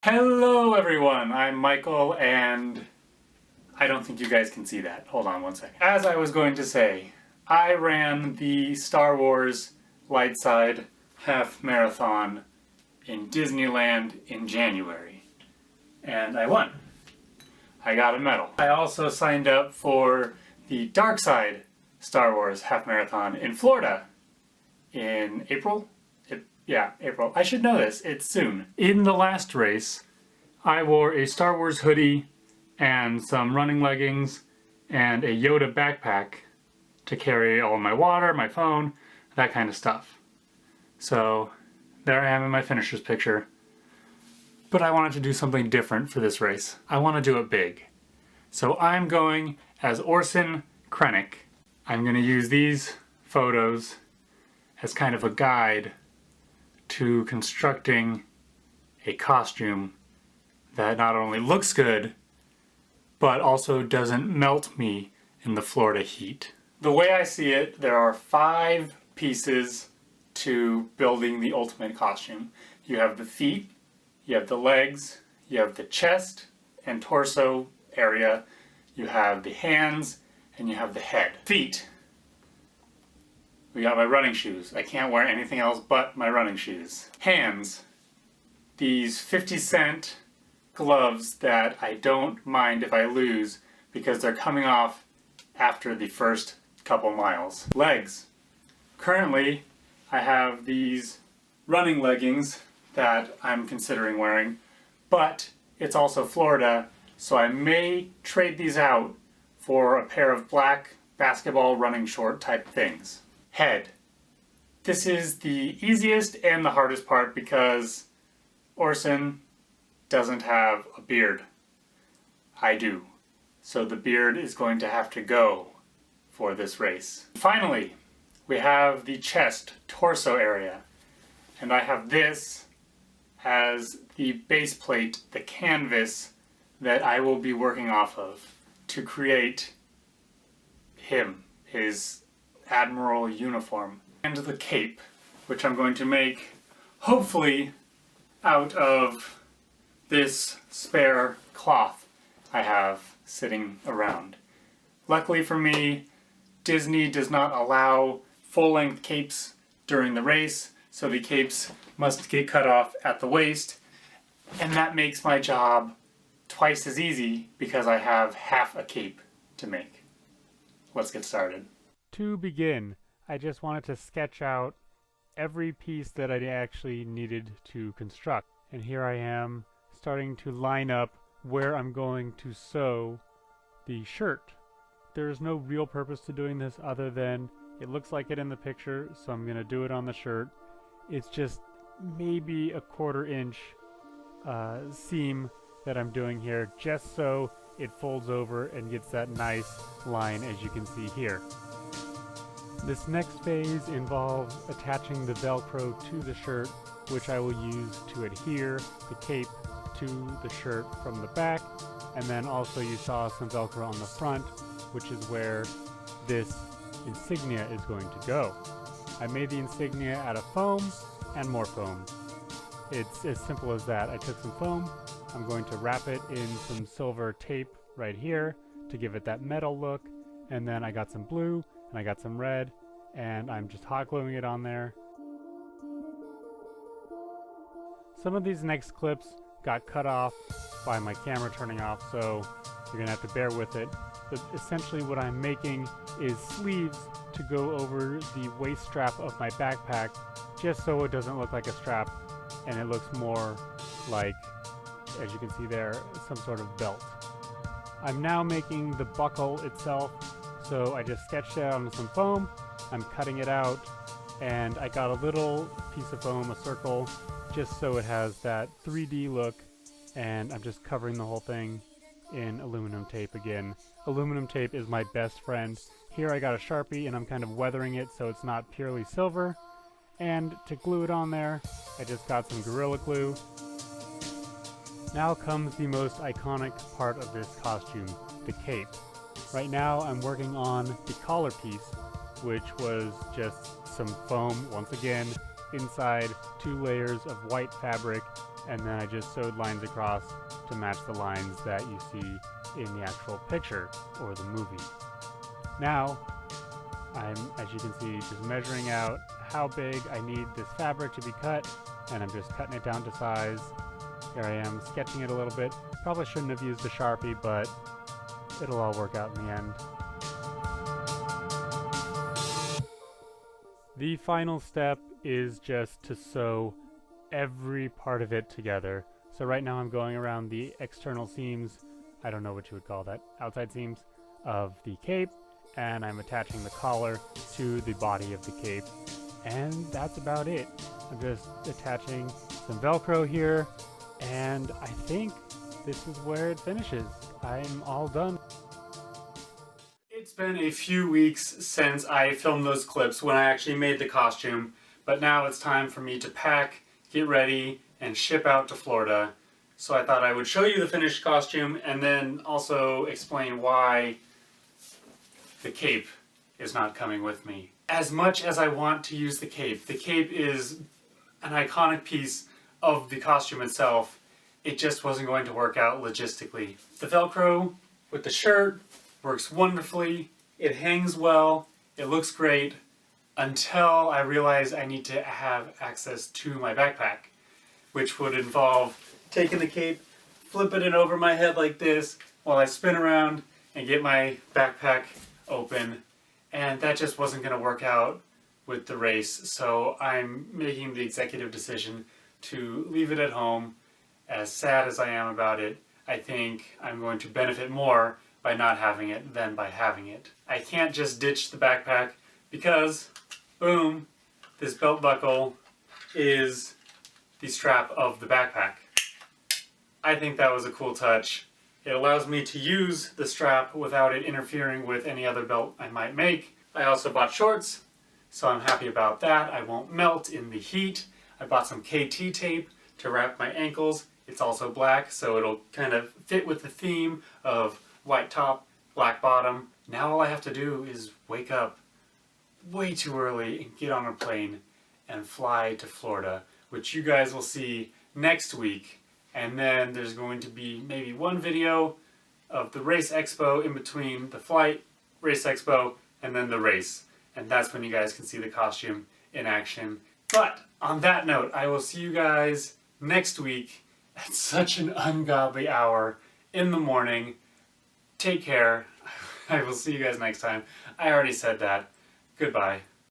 Hello everyone, I'm Michael and I don't think you guys can see that. Hold on one second. As I was going to say, I ran the Star Wars Lightside Half Marathon in Disneyland in January and I won. I got a medal. I also signed up for the Dark Side Star Wars Half Marathon in Florida in April. Yeah, April. I should know this. It's soon. In the last race, I wore a Star Wars hoodie and some running leggings and a Yoda backpack to carry all my water, my phone, that kind of stuff. So there I am in my finisher's picture. But I wanted to do something different for this race. I want to do it big. So I'm going as Orson Krennic. I'm going to use these photos as kind of a guide to constructing a costume that not only looks good, but also doesn't melt me in the Florida heat. The way I see it, there are 5 pieces to building the ultimate costume. You have the feet, you have the legs, you have the chest and torso area, you have the hands, and you have the head. Feet. We got my running shoes. I can't wear anything else but my running shoes. Hands. These 50-cent gloves that I don't mind if I lose because they're coming off after the first couple miles. Legs. Currently, I have these running leggings that I'm considering wearing, but it's also Florida, so I may trade these out for a pair of black basketball running short type things. Head. This is the easiest and the hardest part because Orson doesn't have a beard. I do. So the beard is going to have to go for this race. Finally, we have the chest, torso area. And I have this as the base plate, the canvas that I will be working off of to create him, his Admiral uniform, and the cape, which I'm going to make hopefully out of this spare cloth I have sitting around. Luckily for me, Disney does not allow full-length capes during the race, so the capes must get cut off at the waist, and that makes my job twice as easy because I have half a cape to make. Let's get started. To begin, I just wanted to sketch out every piece that I actually needed to construct. And here I am starting to line up where I'm going to sew the shirt. There's no real purpose to doing this other than it looks like it in the picture, so I'm going to do it on the shirt. It's just maybe a 1/4 inch seam that I'm doing here, just so it folds over and gets that nice line as you can see here. This next phase involves attaching the Velcro to the shirt, which I will use to adhere the cape to the shirt from the back, and then also you saw some Velcro on the front, which is where this insignia is going to go. I made the insignia out of foam and more foam. It's as simple as that. I took some foam, I'm going to wrap it in some silver tape right here to give it that metal look, and then I got some blue and I got some red, and I'm just hot gluing it on there. Some of these next clips got cut off by my camera turning off, so you're gonna have to bear with it. But essentially what I'm making is sleeves to go over the waist strap of my backpack, just so it doesn't look like a strap and it looks more like, as you can see there, some sort of belt. I'm now making the buckle itself, so I just sketched it out on some foam. I'm cutting it out, and I got a little piece of foam, a circle, just so it has that 3D look, and I'm just covering the whole thing in aluminum tape again. Aluminum tape is my best friend. Here I got a Sharpie and I'm kind of weathering it so it's not purely silver. And to glue it on there, I just got some Gorilla Glue. Now comes the most iconic part of this costume, the cape. Right now I'm working on the collar piece, which was just some foam, once again, inside 2 layers of white fabric and then I just sewed lines across to match the lines that you see in the actual picture or the movie. Now, I'm, as you can see, just measuring out how big I need this fabric to be cut, and I'm just cutting it down to size. Here I am sketching it a little bit. Probably shouldn't have used a Sharpie, but it'll all work out in the end. The final step is just to sew every part of it together. So right now I'm going around the external seams, I don't know what you would call that, outside seams of the cape, and I'm attaching the collar to the body of the cape, and that's about it. I'm just attaching some Velcro here, and I think this is where it finishes. I'm all done. It's been a few weeks since I filmed those clips when I actually made the costume, but now it's time for me to pack, get ready, and ship out to Florida. So I thought I would show you the finished costume and then also explain why the cape is not coming with me. As much as I want to use the cape is an iconic piece of the costume itself. It just wasn't going to work out logistically. The Velcro with the shirt works wonderfully, it hangs well, it looks great, until I realize I need to have access to my backpack, which would involve taking the cape, flipping it over my head like this while I spin around and get my backpack open, and that just wasn't going to work out with the race, so I'm making the executive decision to leave it at home. As sad as I am about it, I think I'm going to benefit more by not having it than by having it. I can't just ditch the backpack because, boom, this belt buckle is the strap of the backpack. I think that was a cool touch. It allows me to use the strap without it interfering with any other belt I might make. I also bought shorts, so I'm happy about that. I won't melt in the heat. I bought some KT tape to wrap my ankles. It's also black, so it'll kind of fit with the theme of white top, black bottom. Now all I have to do is wake up way too early and get on a plane and fly to Florida, which you guys will see next week. And then there's going to be maybe one video of the race expo in between the flight, race expo, and then the race. And that's when you guys can see the costume in action. But on that note, I will see you guys next week at such an ungodly hour in the morning. Take care. I will see you guys next time. I already said that. Goodbye.